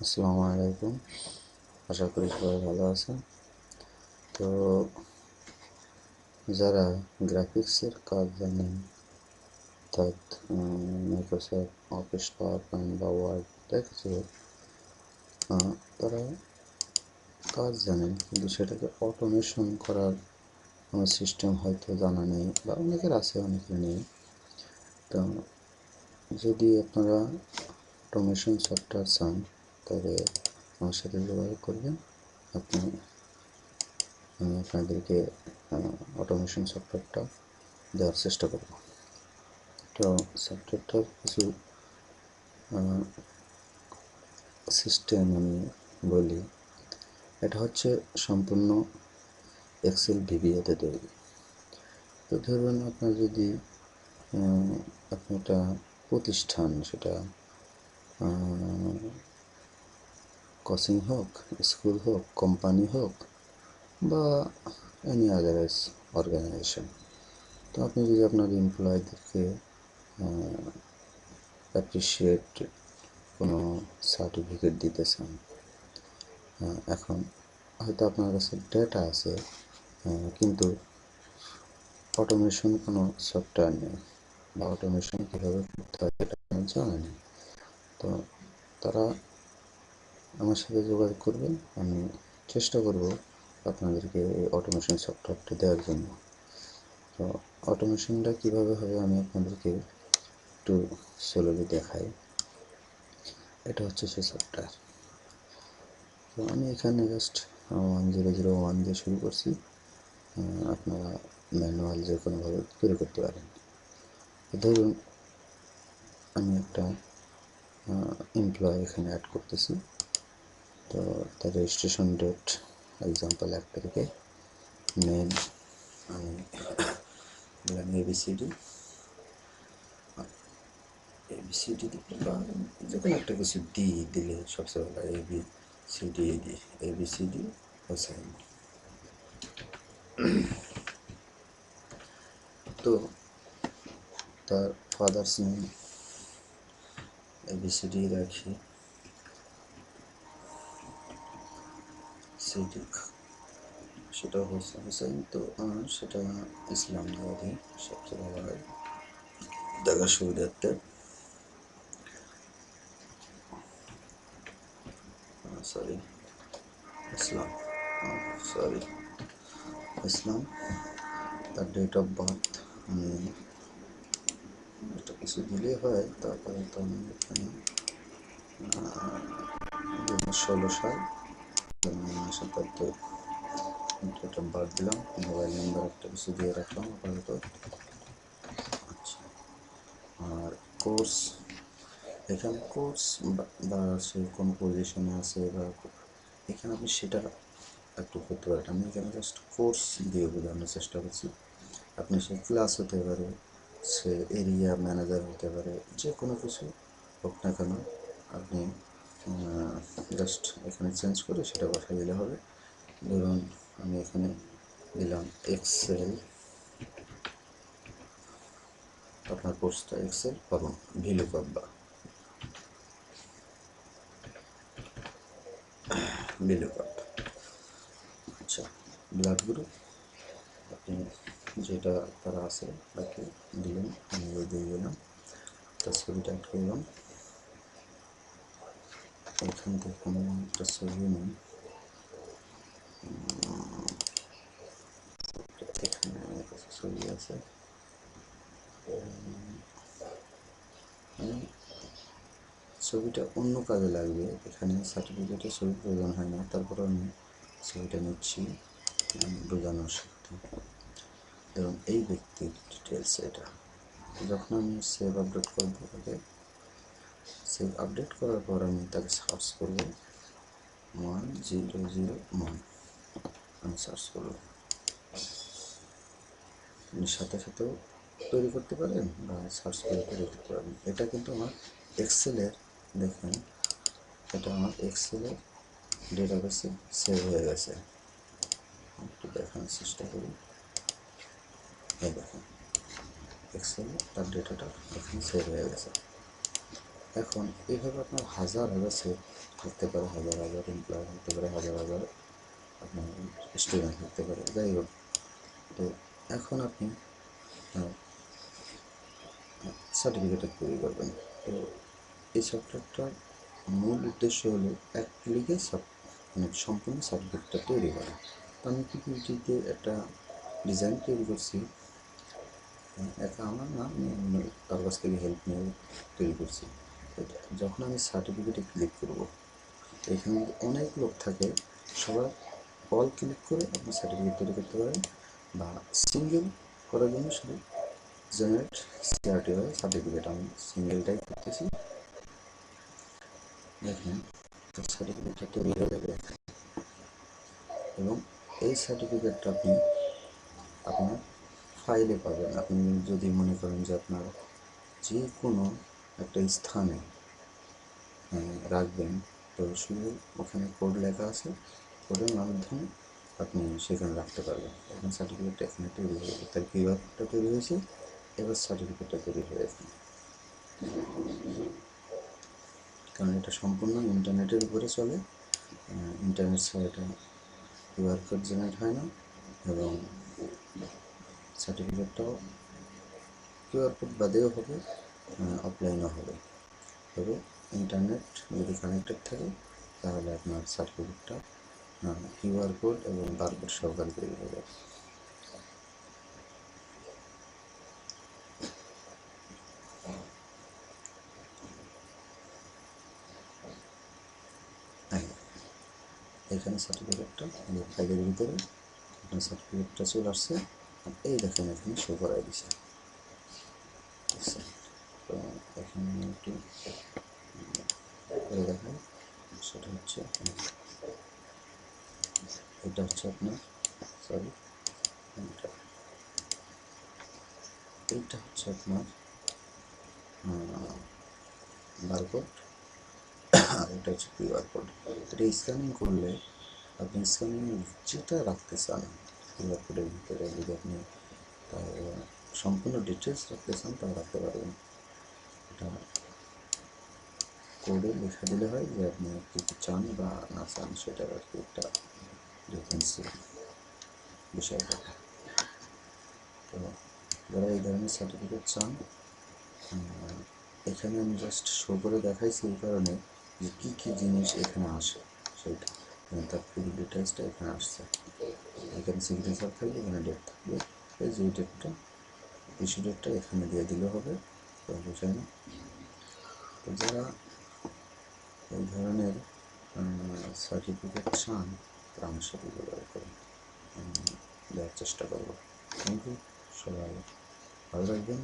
আসসালামু আলাইকুম। আশা করি সবাই ভালো আছেন। তো যারা গ্রাফিক্সের কাজ জানেন, অর্থাৎ মাইক্রোসফট অফিস পাওয়ার পয়েন্ট বা ওয়ার্ড দেখেছে, তারা কাজ জানেন কিন্তু সেটাকে অটোমেশন করার কোনো সিস্টেম হয়তো জানা নেই বা অনেকের আছে, অনেকের নেই। তো যদি আপনারা অটোমেশন সফটওয়্যার চান তবে আমার সাথে যোগাযোগ করবেন। আপনি আমি আপনাদেরকে অটোমেশন সফটওয়্যারটা দেওয়ার চেষ্টা করব। তো সফটওয়্যারটার কিছু সিস্টেম আমি বলি। এটা হচ্ছে সম্পূর্ণ এক্সেল ভিবিএতে তৈরি। তো ধরুন আপনার যদি আপনি একটা প্রতিষ্ঠান, সেটা কোচিং হোক, স্কুল হোক, কোম্পানি হোক বা এনি আদারস অর্গানাইজেশন। তো আপনি যদি আপনার এমপ্লয়ীদেরকে অ্যাপ্রিসিয়েট কোনো সার্টিফিকেট দিতে চান, এখন হয়তো আপনার কাছে ডেটা আছে, কিন্তু অটোমেশন কোনো সফটওয়্যার নেই বা অটোমেশন কীভাবে করতে হয় এটা আপনার জানা নেই। তো তারা আমার সাথে যোগাযোগ করবেন, আমি চেষ্টা করব আপনাদেরকে এই অটোমেশন সফটওয়্যারটা দেওয়ার জন্য। তো অটোমেশনটা কীভাবে হবে আমি আপনাদেরকে একটু স্লোলি দেখাই। এটা হচ্ছে সেই সফটওয়্যার। তো আমি এখানে জাস্ট 1001 দিয়ে শুরু করছি। আপনারা ম্যানুয়াল যে কোনোভাবে তৈরি করতে পারেন। ধরুন আমি একটা এমপ্লয় এখানে অ্যাড করতেছি। তো তার রেজিস্ট্রেশন ডেট এক্সাম্পল 1 তারিখে, নেম আমি দিলাম এবিসিডি বা যে কোনো একটা কিছু দিলে সবচেয়ে ভালো। এবিসিডি হোসাইন। তো তার ফাদার্স নেম এবিসিডি রাখি, সিডিক সেটা হোসাইন। তো সেটা ইসলাম ধর্মে সবচেয়ে ভালো হয় দেখার সুবিধার্থে। সরি ইসলাম সরি ইসলাম। তার ডেট অফ বার্থ আমি একটা কিছু দিলে হয়। তারপরে তো আমি এখানে 2016 সাল 77 ডেট অফ বার্থ দিলাম। মোবাইল নাম্বার একটা কিছু দিয়ে রাখলাম আপাতত। আচ্ছা, আর কোর্স, এখানে কোর্স বা সে কোন পজিশনে আছে বা এখানে আপনি সেটা একটু করতে পারেন। আমি এখানে জাস্ট কোর্স দিয়ে বোঝানোর চেষ্টা করছি। আপনি সে ক্লাস হতে পারে, সে এরিয়া ম্যানেজার হতে পারে, যে কোনো কিছু হোক না কেন আপনি জাস্ট এখানে চেঞ্জ করে সেটা পাঠিয়ে দিলে হবে। ধরুন আমি এখানে দিলাম এক্সেল, আপনার কোর্সটা এক্সেল এবং ভিলুকআপ বা ভিলুকআপ। আচ্ছা, ব্লাড গ্রুপ আপনি যেটা তারা আছে তাকে দিলেন, আমি দিয়ে দিলাম, তার ছবিটা অ্যাড করলাম। এখান থেকে আমি একটা ছবি নিই, এখানে আমার কাছে ছবি আছে। ছবিটা অন্য কাজে লাগবে, এখানে সার্টিফিকেটের ছবি প্রয়োজন হয় না। তারপরে আমি ছবিটা নিচ্ছি বোঝানোর সাথে। এবং এই ব্যক্তির ডিটেলস এটা যখন আমি সেভ আপডেট করবো, তাকে সেভ আপডেট করার পর আমি তাকে সার্চ করবো 1001 আমি সার্চ করবো। আপনি সাথে সাথেও তৈরি করতে পারেন বা সার্চ করে তৈরি করতে পারেন। এটা কিন্তু আমার এক্সেলের, দেখেন এটা আমার এক্সেলের ডেটাবেসে সেভ হয়ে গেছে। একটু দেখানোর চেষ্টা করি। এই দেখেন এক্সেলে তার ডেটাটা এখানে সেভ হয়ে গেছে। এখন এইভাবে আপনার হাজার হাজার সেট থাকতে পারে, হাজার হাজার এমপ্লয় থাকতে পারে, হাজার হাজার আপনার স্টুডেন্ট থাকতে পারে, যাই হোক। তো এখন আপনি সার্টিফিকেট তৈরি করবেন। তো এই সফটওয়্যারটার মূল উদ্দেশ্য হলো এক ক্লিকে মানে সম্পূর্ণ সার্টিফিকেটটা তৈরি করা। তো আমি পিপিটিতে একটা ডিজাইন তৈরি করছি, একা আমার না, আমি অন্য কারো কাছ থেকে হেল্প নিয়ে তৈরি করছি। যখন আমি সার্টিফিকেটে ক্লিক করব, এখানে অনেক লোক থাকে, সবার অল ক্লিক করে আপনি সার্টিফিকেট তৈরি করতে পারেন, বা সিঙ্গেল করার জন্য শুধু জেনারেট সিআরটি হয় সার্টিফিকেট, আমি সিঙ্গেলটাই করতেছি। দেখেন সার্টিফিকেটটা তৈরি হয়ে যাবে, এবং এই সার্টিফিকেটটা আপনি আপনার ফাইলে পাবেন। আপনি যদি মনে করেন যে আপনার যে কোনো একটা স্থানে রাখবেন, তো শুধু ওখানে কোড লেখা আছে, কোডের মাধ্যমে আপনি সেখানে রাখতে পারবেন। এখন সার্টিফিকেটটা এখানে তৈরি হয়ে গেছে, তার কিউআর কোডটা তৈরি হয়েছে, এবার সার্টিফিকেটটা তৈরি হয়ে গেছে। কারণ এটা সম্পূর্ণ ইন্টারনেটের উপরে চলে, ইন্টারনেট ছাড়া এটা কিউআর কোড জেনারেট হয় না, এবং সার্টিফিকেটটাও কিউআর কোড বাদেও হবে, অফলাইনও হবে। তবে ইন্টারনেট যদি কানেক্টেড থাকে তাহলে আপনার সার্টিফিকেটটা কিউআর কোড এবং বারকোড সহকারে তৈরি হয়ে যাবে। হ্যাঁ, এখানে সার্টিফিকেটটা ফাইলের ভিতরে আপনার সার্টিফিকেটটা চলে আসছে, এই দেখেন এখানে শো করাই দিছে। তো এখানে একটু করে দেখাই, সেটা হচ্ছে এটা হচ্ছে আপনার, সরি, এইটা হচ্ছে আপনার বারকোড, আর এটা হচ্ছে কিউআর কোড। এটা স্ক্যানিং করলে আপনি স্ক্যানিং যেটা রাখতে চান কিউআর কোডের ভিতরে, যদি আপনি তার সম্পূর্ণ ডিটেলস রাখতে চান তা রাখতে পারবেন। এটা কোডে লেখা দিলে হয় যে আপনি কী কী চান বা না চান, সেটার আর কি একটা ডিফারেন্সি বিষয়টা। তো যারা এই ধরনের সার্টিফিকেট চান, এখানে আমি জাস্ট শো করে দেখাইছি এই কারণে যে কী কী জিনিস এখানে আসে সেটা, তার ফুল ডিটেলসটা এখানে আসছে। এখানে সিগনেচার থাকবে, এখানে ডেট থাকবে, এই যে ডেটটা, ইস্যু ডেটটা এখানে দিয়ে দিলে হবে, তো বোঝায় না। তো যারা এই ধরনের সার্টিফিকেট চান তারা আমার সাথে যোগাযোগ করুন, দেওয়ার চেষ্টা করবো। থ্যাংক ইউ, সবাই ভালো থাকবেন।